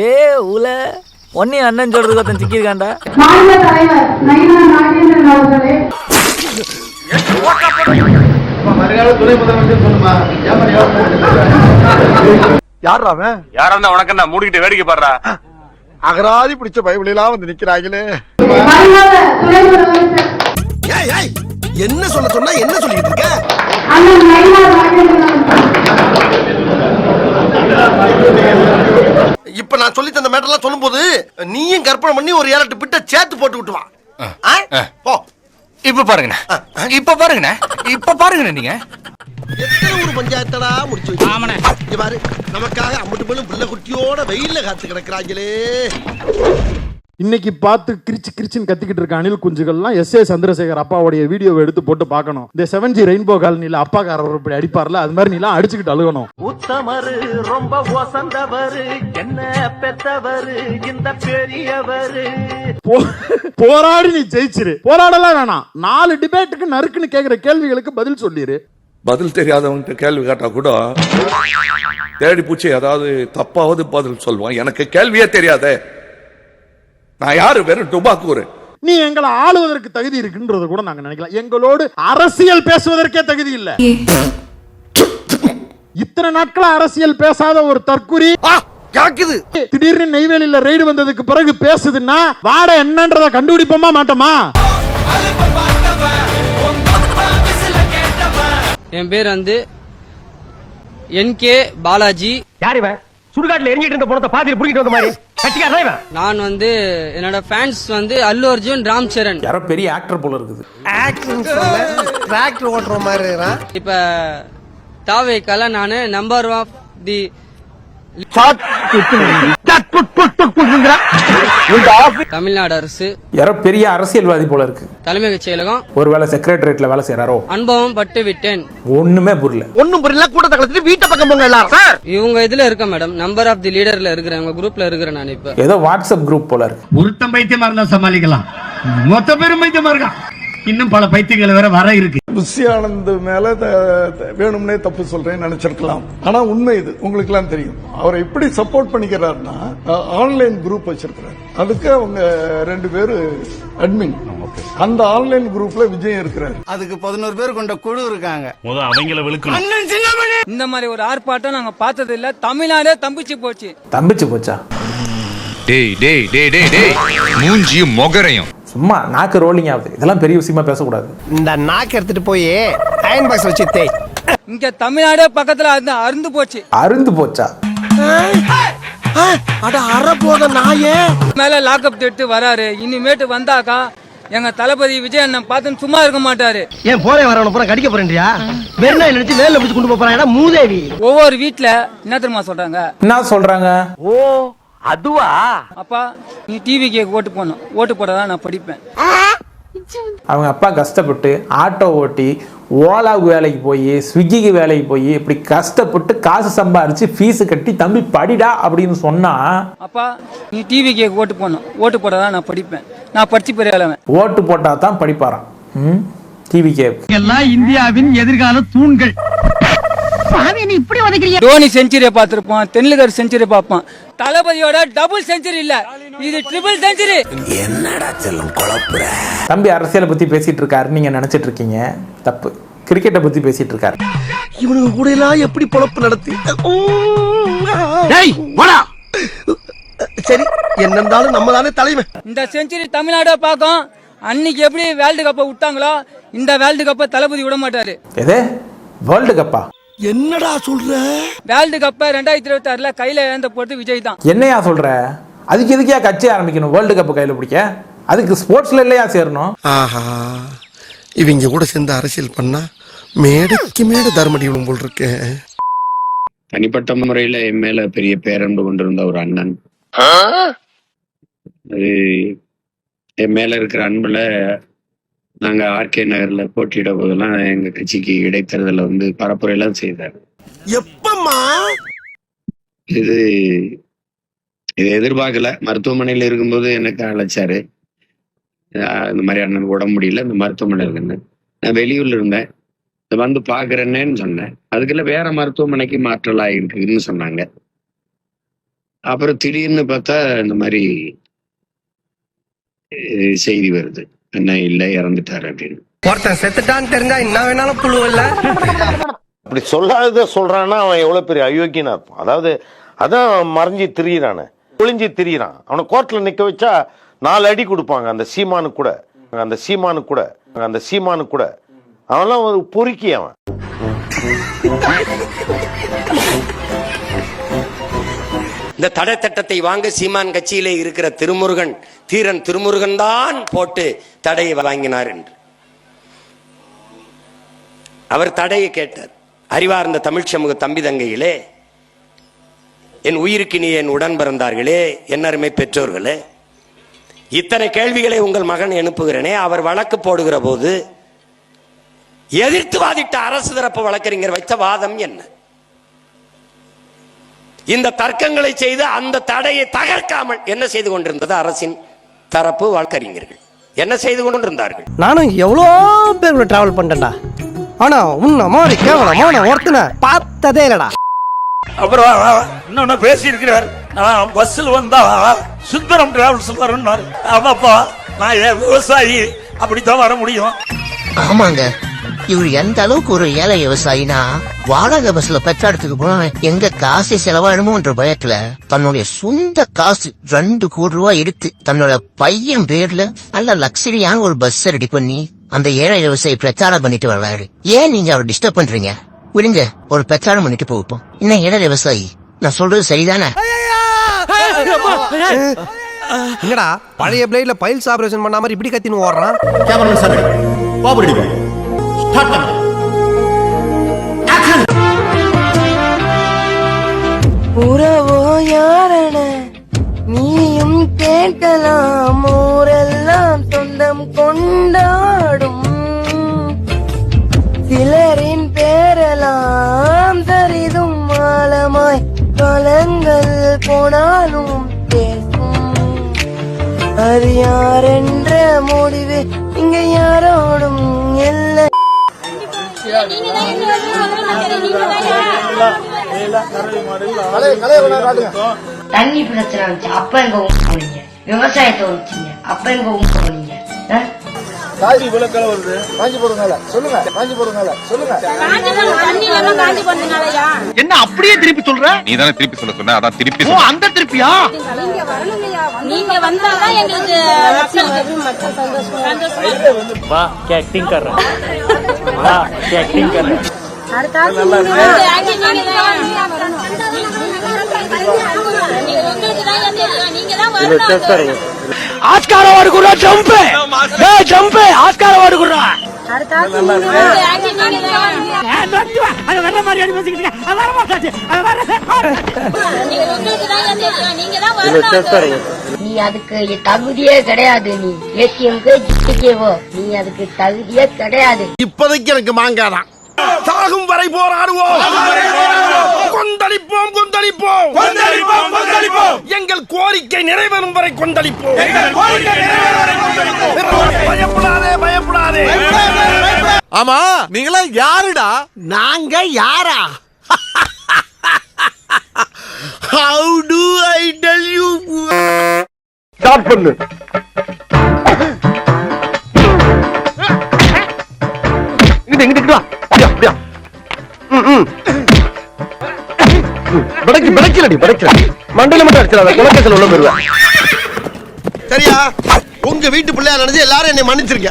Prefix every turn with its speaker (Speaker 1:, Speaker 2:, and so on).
Speaker 1: ஏ உல ஒன்னே அண்ணன் சொல்றது ஒருத்தன் சிக்கிருக்காண்டா.
Speaker 2: மாநில தலைவர் நயினா நாகேந்திரன் அவர்களே.
Speaker 3: யாரா அவன்?
Speaker 4: யாரா இருந்தா உனக்கு என்ன மூடிக்கிட்டு வேடிக்கை பாடுறா?
Speaker 3: அகராதி பிடிச்ச பைபிளெல்லாம் வந்து நிக்கிறாங்களே.
Speaker 5: என்ன சொல்ல சொன்னா என்ன சொல்லிட்டு இருக்க?
Speaker 2: அண்ணன் நயினா நாகேந்திரன்.
Speaker 5: இப்ப நான் சொல்லி தந்த மேட்டர்லாம் சொல்லும் போது நீயும் கற்பனை பண்ணி ஒரு 7-8 பிட்ட சேர்த்து போட்டு விட்டு வா. போ.
Speaker 4: இப்ப பாருங்கண்ணா, இப்ப பாருங்கண்ணா, இப்ப பாருங்கண்ணா. நீங்க
Speaker 5: எத்தனை ஒரு பஞ்சாயத்தடா முடிச்சு வச்சு பாரு. நமக்காக அம்பட்டு பேரும் பிள்ளை குட்டியோட வெயில்ல காத்து கிடக்குறாங்களே.
Speaker 3: இன்னைக்கு பார்த்து கிரிச்சுன்னு கத்திக்கிட்டு இருக்க அணில் குஞ்சுகள்லாம் எஸ்.ஏ. சந்திரசேகர் அப்பாவுடைய வீடியோவை எடுத்து போட்டு பார்க்கணும். இந்த 7G ரெயின்போ காலனில அப்பாக்காரர் இப்படி அடிப்பார்ல, அது மாதிரி நீலாம் அடிச்சுக்கிட்டு அழுகணும்.
Speaker 6: உத்தமரு ரொம்ப வசந்தவரு என்ன பெத்தவரு இந்த பெரியவரு.
Speaker 3: போராடி நீ ஜெயிச்சிரு. போராடலாம் வேணாம், 4 டிபேட்டுக்கு நறுக்குன்னு கேட்கிற கேள்விகளுக்கு பதில் சொல்லிரு.
Speaker 7: பதில் தெரியாதவங்க கேள்வி கேட்டா கூட தேடி பூச்சி அதாவது தப்பாவது பதில் சொல்லுவான். எனக்கு கேள்வியே தெரியாதே, நான் யாரு? வெறும் டுபாக்கூரு.
Speaker 3: நீ எங்களை ஆளுவதற்கு தகுதி இருக்குன்றது கூட நாங்க நினைக்கலாம். எங்களோடு அரசியல் பேசுவதற்கே தகுதி இல்ல. இத்தனை நாட்கள அரசியல் பேசாத ஒரு தற்குறி திடீர்னு நெய்வேலியில ரெய்டு வந்ததுக்கு பிறகு பேசுதுன்னா வாட என்னன்றத கண்டுபிடிப்போமா மாட்டோமா?
Speaker 8: என் பேர் வந்து என்கே பாலாஜி.
Speaker 6: யார் இவன்? சுடுகாட்டுல எரிஞ்சிட்டு இருந்த பணத்தை பாதியில புடிக்கிட்டு வந்த மாதிரி கட்சிக்காரன் இவன்.
Speaker 8: நான் வந்து என்னோட ஃபேன்ஸ் வந்து அல்லு அர்ஜுன், ராம் சரண்.
Speaker 9: யாரோ பெரிய ஆக்டர் போல இருக்குது.
Speaker 5: டிராக்டர் ஓட்டுற மாதிரி இருக்கான்.
Speaker 8: இப்ப தாவேக்கால நானு நம்பர் ஆஃப் தி தமிழ்நாடு அரசு.
Speaker 9: யாரோ பெரிய அரசியல்வாதி போல இருக்கு.
Speaker 8: தலைமை செயலகம்.
Speaker 9: ஒருவேளை செக்ரட்டரியேட்ல வேலை செய்யறாரோ?
Speaker 8: அனுபவம் பட்டு விட்டேன்.
Speaker 9: ஒண்ணுமே புரியல.
Speaker 5: ஒண்ணும் புரியல. கூட்டத்தை கலத்திட்டு வீட்டை பக்கம் போங்க எல்லாரும். சார்
Speaker 8: இவங்க இதுல இருக்க மேடம், நம்பர் ஆஃப் தி லீடர்ல இருக்கிறேன், உங்க குரூப்ல இருக்கிறேன் நான். இப்ப
Speaker 9: ஏதோ வாட்ஸ்அப் குரூப் போல இருக்கு.
Speaker 6: ஒருத்தன் பைத்தியமா இருந்தா சமாளிக்கலாம், மொத்த பேரும் பைத்தியமா இருக்கான். இன்னும் பல பைத்தியங்கள் வேற வர இருக்கு.
Speaker 3: புஷி ஆனந்த் மேல வேணும்னே தப்பு சொல்றேன்னு நினைச்சிருக்கலாம். ஆனா உண்மை இது உங்களுக்கு எல்லாம் தெரியும். அவரை எப்படி சப்போர்ட் பண்ணிக்கிறாருன்னா ஆன்லைன் குரூப் வச்சிருக்கிறார். அதுக்கு அவங்க 2 பேரு அட்மின். அந்த ஆன்லைன் குரூப்ல விஜயம் இருக்கிறார்.
Speaker 5: அதுக்கு 11 பேர் கொண்ட குழு இருக்காங்க.
Speaker 4: அவங்கள விழுக்கணும்.
Speaker 8: இந்த மாதிரி ஒரு ஆர்ப்பாட்டம் நாங்க பார்த்தது இல்ல. தமிழ்நாடே தம்பிச்சு போச்சு.
Speaker 9: தம்பிச்சு போச்சா?
Speaker 4: டேய் டேய் டேய் டேய் டேய், மூஞ்சியும் மொகரையும்
Speaker 9: சும்மா நாக்கு ரோலிங் ஆகுது. இதெல்லாம் பெரிய விஷயமா பேசக்கூடாது.
Speaker 5: இந்த நாக்கு எடுத்துட்டு போய் அயன் பாக்ஸ் வச்சு தேய்.
Speaker 8: இங்க தமிழ்நாடே பக்கத்துல அருந்து போச்சு.
Speaker 9: அருந்து போச்சா?
Speaker 5: அட அற போத நாயே.
Speaker 8: மேல லாக்அப் எடுத்து வராரு. இனிமேட்டு வந்தாக்கா எங்க தளபதி விஜய் அண்ணன் பார்த்து சும்மா இருக்க மாட்டாரு.
Speaker 5: ஏன் போறேன் வரவன பூரா கடிக்க போறேன்றியா? வெறும் நினைச்சு வேலை பிடிச்சு கொண்டு போறாங்க மூதேவி.
Speaker 8: ஒவ்வொரு வீட்டுல என்ன தெரியுமா சொல்றாங்க?
Speaker 9: என்ன சொல்றாங்க?
Speaker 6: ஓ அதுவா?
Speaker 8: அப்பா நீ டிவிக்கு ஓட்டு போடணும், ஓட்டு போடாதான் நான் படிப்பேன்.
Speaker 9: அவங்க அப்பா கஷ்டப்பட்டு ஆட்டோ ஓட்டி ஓலாவுக்கு வேலைக்கு போய் ஸ்விக்கிக்கு வேலைக்கு போய் இப்படி கஷ்டப்பட்டு காசு சம்பாரிச்சு ஃபீஸ் கட்டி தம்பி படிடா அப்படின்னு சொன்னா,
Speaker 8: அப்பா நீ டிவிக்கு ஓட்டு போடணும், ஓட்டு போடாதான் நான் படிப்பேன், நான் படிச்சு பெரிய
Speaker 9: ஓட்டு போட்டா தான் படிப்பாராம். டிவிக்கு
Speaker 6: எல்லாம் இந்தியாவின் எதிர்கால தூண்கள்.
Speaker 8: தோனி செஞ்சுரியை பார்த்திருப்பான், தென்லுகர் செஞ்சுரி பார்ப்பான். தளபதியோட டபுள் செஞ்சுரி இல்ல, இது ட்ரிபிள் செஞ்சுரி.
Speaker 5: என்னடா செல்லம் குழப்புற?
Speaker 9: தம்பி அரசியலை பத்தி பேசிட்டு இருக்காரு, நீங்க நினைச்சிட்டு இருக்கீங்க தப்பு. கிரிக்கெட்டை பத்தி பேசிட்டு இருக்காரு.
Speaker 5: இவனுக்கு கூட எல்லாம் எப்படி பொழப்பு நடத்தி. சரி என்ன இருந்தாலும் நம்ம தானே தலைவன்.
Speaker 8: இந்த செஞ்சுரி தமிழ்நாட பார்க்கும். அன்னைக்கு எப்படி வேர்ல்டு கப்பை விட்டாங்களோ இந்த வேர்ல்டு கப்பை தளபதி விட மாட்டாரு.
Speaker 9: எது வேர்ல்டு கப்பா?
Speaker 5: என்னடா சொல்ற?
Speaker 8: வேர்ல்டு கப்பை 2026ல கையில இழந்த போறது விஜய் தான்.
Speaker 9: என்னையா சொல்ற? அதுக்கு எதுக்கியா கட்சி ஆரம்பிக்கணும்? வேர்ல்டு கப் கையில பிடிக்க அதுக்கு ஸ்போர்ட்ஸ்ல இல்லையா சேரணும்?
Speaker 5: ஆஹா, இவங்க கூட சேர்ந்து அரசியல் பண்ணா மேடைக்கு மேடை தர்மடி விழும் போல் இருக்கு.
Speaker 10: தனிப்பட்ட முறையில என் மேல பெரிய பேரன்பு கொண்டிருந்த ஒரு அண்ணன். அது என் மேல இருக்கிற அன்புல நாங்க ஆர்கே நகர்ல போட்டியிட போதெல்லாம் எங்க கட்சிக்கு இடைத்தேர்தல வந்து பரப்புரையெல்லாம் செய்தார்.
Speaker 5: எப்பமா
Speaker 10: இது எதிர்பார்க்கல. மருத்துவமனையில இருக்கும்போது எனக்கு அழைச்சாரு. இந்த மாதிரி அண்ணன் உடம்பு முடியல, இந்த மருத்துவமனை இருக்குன்னு. நான் வெளியூர்ல இருந்தேன், வந்து பாக்குறேன்னு சொன்னேன். அதுக்குள்ள வேற மருத்துவமனைக்கு மாற்றலா இருக்குன்னு சொன்னாங்க. அப்புறம் திடீர்னு பார்த்தா இந்த மாதிரி செய்தி வருது, என்ன இல்லை இறந்துட்டாரு அப்படின்னு.
Speaker 5: ஒருத்தன் செத்துட்டான்னு தெரிஞ்சா என்ன வேணாலும் புழு இல்ல.
Speaker 11: அப்படி சொல்லாத சொல்றான்னா அவன் எவ்வளவு பெரிய அயோக்கியனா இருப்பான். அதாவது அதான் மறைஞ்சி திரியிறானு, ஒளிஞ்சி திரியிறான். அவனை கோர்ட்ல நிக்க வச்சா 4 அடி கொடுப்பாங்க. அந்த சீமானு கூட அவன்லாம் ஒரு பொறுக்கி. அவன்
Speaker 5: இந்த தடை திட்டத்தை வாங்க சீமான் கட்சியிலே இருக்கிற திருமுருகன் தான் போட்டு தடையை வாங்கினார் என்று அவர் தடையை கேட்டார். அறிவார்ந்த தமிழ் சமூக தம்பி தங்கையிலே, என் உயிருக்கு நீ என் உடன் பிறந்தார்களே, என் அருமை பெற்றோர்களே, இத்தனை கேள்விகளை உங்கள் மகன் எழுப்புகிறேனே, அவர் வழக்கு போடுகிற போது எதிர்த்து வாதிட்ட அரசு தரப்பு வழக்கறிஞர் வைத்த வாதம் என்ன? இந்த தர்க்கங்களை செய்து அந்த தடையை தகர்க்காமல் என்ன செய்து கொண்டிருந்தது அரசின் தரப்பு வழக்கறிஞர்கள்? என்ன செய்து கொண்டிருந்தார்கள்?
Speaker 8: நானும் எவ்வளோ பேர் டிராவல் பண்ணிட்டேன்டா, ஆனா உன்ன மாதிரி கேவலமான ஒருத்தனை பார்த்ததே இல்லடா.
Speaker 5: அப்புறம் இன்னொன்னு பேசி இருக்கிறார், நான் பஸ்ஸில் வந்தா சுந்தரம் டிராவல்ஸ் வரணும். அப்பா நான் விவசாயி, அப்படித்தான் வர முடியும்.
Speaker 8: ஆமாங்க, இவர் எந்த அளவுக்கு ஒரு ஏழை விவசாயினா, வாடகை பஸ்ல பெற்றாடத்துக்கு போனா எங்க காசு செலவாயிடுமோன்ற பயத்துல தன்னுடைய சொந்த காசு 2 கோடி ரூபாய் எடுத்து தன்னோட பையன் பேர்ல நல்ல லக்ஸரியான ஒரு பஸ் ரெடி பண்ணி அந்த ஏழை விவசாயி பிரச்சாரம் பண்ணிட்டு வர்றாரு. ஏன் நீங்க அவர் டிஸ்டர்ப் பண்றீங்க? விடுங்க, ஒரு பிரச்சாரம் பண்ணிட்டு போப்போம். என்ன ஏழை விவசாயி, நான் சொல்றது சரிதானே?
Speaker 5: என்னடா பழைய பிளேட்ல பைல்ஸ் ஆபரேஷன் பண்ண மாதிரி இப்படி கத்தின்னு ஓடுறான்?
Speaker 8: உறவோ யாரண நீயும் கேட்கலாம், ஊரெல்லாம் சொந்தம் கொண்டாடும், சிலரின் பேரெல்லாம் சரிதும் ஆழமாய் காலங்கள் போனாலும் பேசும். அது யாரென்ற முடிவு இங்க யாரோடும் இல்லை.
Speaker 2: தண்ணி பிரச்சனை வந்துச்சு, அப்ப எங்க போனீங்க? விவசாயத்தை வந்துச்சுங்க, அப்ப எங்க போனீங்க?
Speaker 6: என்ன அப்படியே திருப்பி சொல்ற?
Speaker 4: நீ தானே திருப்பி சொல்ல சொன்ன, அதான் திருப்பி
Speaker 6: அந்த திருப்பியா?
Speaker 2: நீங்க வந்தாதான் எங்களுக்கு
Speaker 6: ஆஸ்கார் அவார்டு குடுறா, ஜம்ப் ஜம்ப் ஆஸ்கார் அவார்டு குடுறா.
Speaker 2: நீ அதுக்கு தகுதியே கிடையாது. நீ ஏடிஎம்க்கு ஜிடிகேவோ, நீ அதுக்கு தகுதியே கிடையாது.
Speaker 5: இப்போதைக்கு எனக்கு மாங்காதான். சாகும் வரை போராடுவோம், கொந்தளிப்போம் கொந்தளிப்போம் கொந்தளிப்போம், எங்கள் கோரிக்கை நிறைவேறும் வரை கொந்தளிப்போம். பயப்படாதே. ஆமா, நீங்களா யாருடா? நாங்க யாரா? How do I tell you?
Speaker 11: Start பண்ணு. இங்கிட்டு வா. அப்படியா படைக்கல மண்டல மட்டும் அடிச்சிடாத, குலக்கேசல் உள்ள போயிருவேன்.
Speaker 5: சரியா? உங்க வீட்டு பிள்ளையா நினைச்சு எல்லாரும் என்னை மன்னிச்சிருக்க.